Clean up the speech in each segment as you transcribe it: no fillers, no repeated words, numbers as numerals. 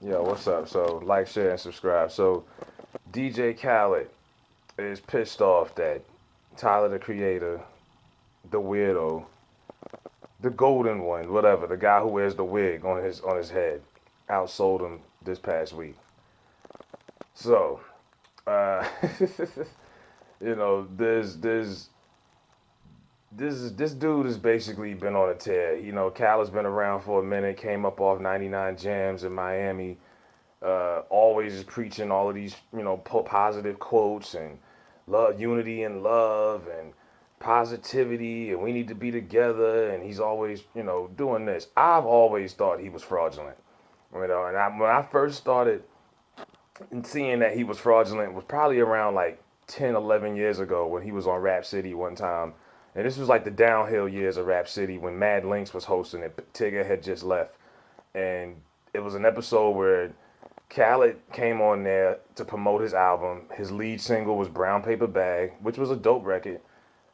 Yo, what's up? So, like, share, and subscribe. So, DJ Khaled is pissed off that Tyler, the Creator, the weirdo, the golden one, whatever, the guy who wears the wig on his head, outsold him this past week. So, uh, this dude has basically been on a tear. Khaled's been around for a minute. Came up off 99 Jams in Miami. Always is preaching all of these, positive quotes and love, unity and love and positivity, and we need to be together. And he's always, doing this. I've always thought he was fraudulent, when I first started seeing that he was fraudulent was probably around like 10, 11 years ago when he was on Rap City one time. And this was like the downhill years of Rap City when Mad Links was hosting it. Tigger had just left. And it was an episode where Khaled came on there to promote his album. His lead single was Brown Paper Bag, which was a dope record.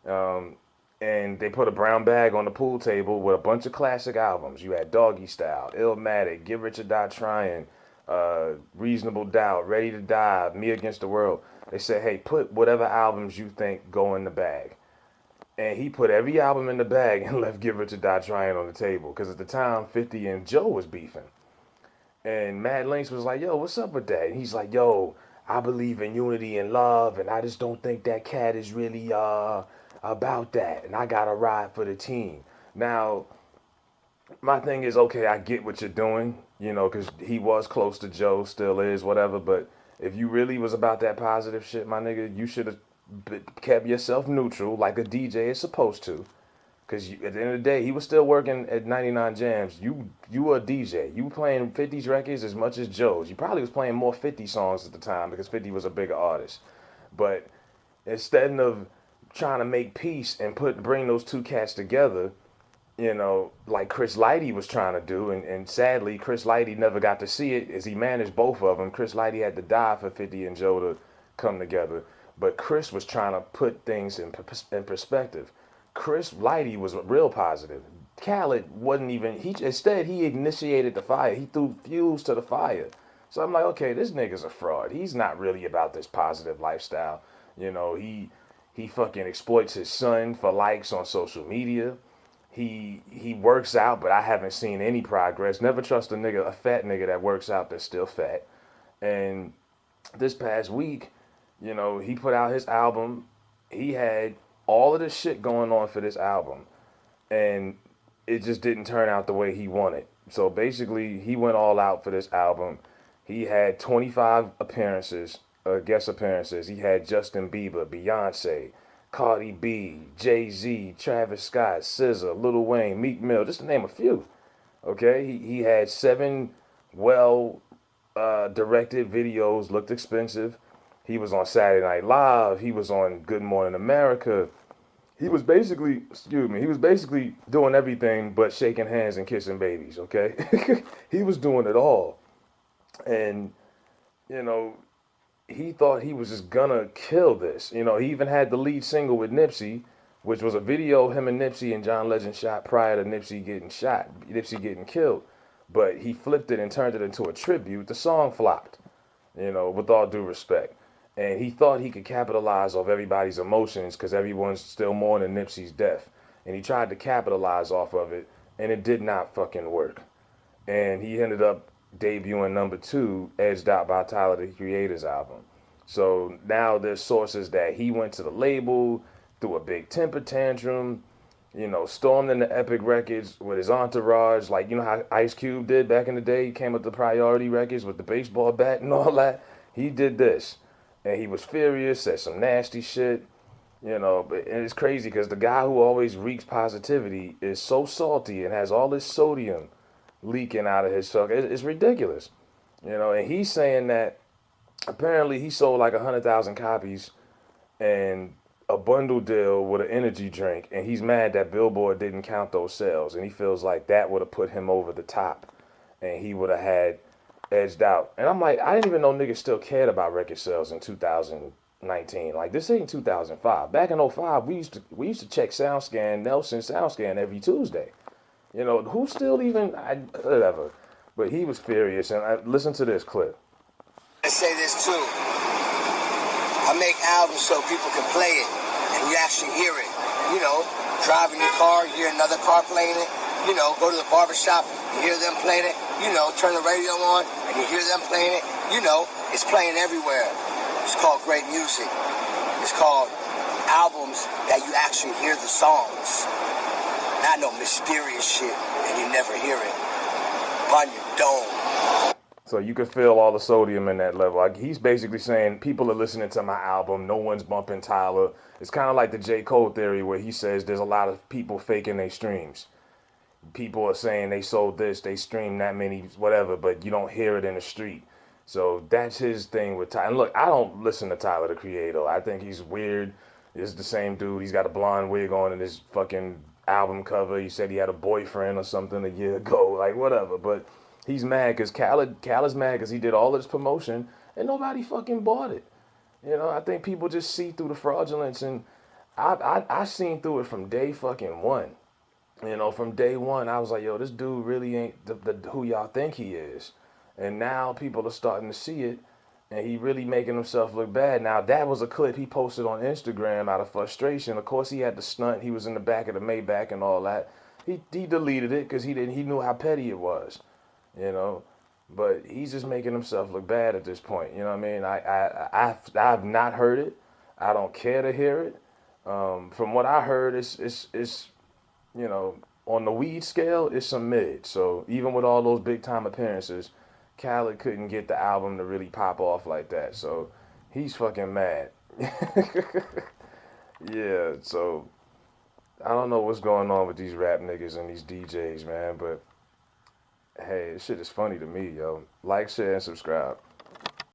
Um, and they put a brown bag on the pool table with a bunch of classic albums. You had Doggy Style, Illmatic, Get Rich or Die Trying, Reasonable Doubt, Ready to Die, Me Against the World. They said, hey, put whatever albums you think go in the bag. And he put every album in the bag and left Get Rich or Die Trying on the table. Because at the time, 50 and Joe was beefing. And Mad Links was like, yo, what's up with that? And he's like, yo, I believe in unity and love, and I just don't think that cat is really about that. And I gotta ride for the team. Now, my thing is, okay, I get what you're doing, because he was close to Joe, still is, whatever. But if you really was about that positive shit, my nigga, you should have kept yourself neutral like a DJ is supposed to. Cause at the end of the day, he was still working at 99 Jams. You were a DJ. You were playing 50's records as much as Joe's. You probably was playing more 50 songs at the time because 50 was a bigger artist. But instead of trying to make peace and bring those two cats together, like Chris Lighty was trying to do, and sadly Chris Lighty never got to see it as he managed both of them. Chris Lighty had to die for 50 and Joe to come together. But Chris was trying to put things in perspective. Chris Lighty was real positive. Khaled wasn't even. He initiated the fire. He threw fuels to the fire. So I'm like, okay, this nigga's a fraud. He's not really about this positive lifestyle. He fucking exploits his son for likes on social media. He works out, but I haven't seen any progress. Never trust a fat nigga that works out that's still fat. And this past week, he put out his album. He had all of this shit going on for this album, and it just didn't turn out the way he wanted. So basically, he went all out for this album. He had 25 appearances, guest appearances. He had Justin Bieber, Beyonce, Cardi B, Jay-Z, Travis Scott, SZA, Lil Wayne, Meek Mill, just to name a few. Okay, he had seven well directed videos, looked expensive. He was on Saturday Night Live. He was on Good Morning America. He was basically doing everything but shaking hands and kissing babies, okay? He was doing it all. And, you know, he thought he was just gonna kill this. He even had the lead single with Nipsey, which was a video him and Nipsey and John Legend shot prior to Nipsey getting killed. But he flipped it and turned it into a tribute. The song flopped, with all due respect. And he thought he could capitalize off everybody's emotions because everyone's still mourning Nipsey's death. And he tried to capitalize off of it, and it did not fucking work. And he ended up debuting number two, edged out by Tyler, the Creator's album. So now there's sources that he went to the label, threw a big temper tantrum, stormed into Epic Records with his entourage, like how Ice Cube did back in the day. He came with the Priority Records with the baseball bat and all that. He did this, and he was furious, said some nasty shit, But and it's crazy because the guy who always reeks positivity is so salty and has all this sodium leaking out of his sucker. It's ridiculous, And he's saying that apparently he sold like 100,000 copies and a bundle deal with an energy drink, and he's mad that Billboard didn't count those sales, and he feels like that would have put him over the top, and he would have had edged out. And I'm like, I didn't even know niggas still cared about record sales in 2019. Like, this ain't 2005. Back in '05, we used to check SoundScan, Nelson SoundScan every Tuesday. Who still even whatever. But he was furious, and listen to this clip. I say this too. I make albums so people can play it, and you actually hear it. You know, driving your car, you hear another car playing it. You know, go to the barbershop, you hear them playing it. You know, turn the radio on, and you hear them playing it. You know, it's playing everywhere. It's called great music. It's called albums that you actually hear the songs. Not no mysterious shit, and you never hear it. On your dome. So you can feel all the sodium in that level. Like, he's basically saying people are listening to my album. No one's bumping Tyler. It's kind of like the J. Cole theory where he says there's a lot of people faking their streams. People are saying they sold this, they streamed that many, whatever, but you don't hear it in the street. So that's his thing with Tyler. And look, I don't listen to Tyler, the Creator. I think he's weird. It's the same dude. He's got a blonde wig on in his fucking album cover. He said he had a boyfriend or something a year ago. Like, whatever. But he's mad because Khaled's mad because he did all of this promotion and nobody fucking bought it. You know, I think people just see through the fraudulence, and I seen through it from day fucking one. You know, from day one, I was like, yo, this dude really ain't the who y'all think he is. And now people are starting to see it, and he really making himself look bad. Now, that was a clip he posted on Instagram out of frustration. Of course, he had the stunt. He was in the back of the Maybach and all that. He deleted it because he knew how petty it was, you know. But he's just making himself look bad at this point. You know what I mean? I've not heard it. I don't care to hear it. From what I heard, it's you know, on the weed scale, it's some mid. So even with all those big time appearances, Khaled couldn't get the album to really pop off like that. So he's fucking mad. Yeah, so I don't know what's going on with these rap niggas and these DJs, man, but hey, this shit is funny to me, yo. Like, share, and subscribe.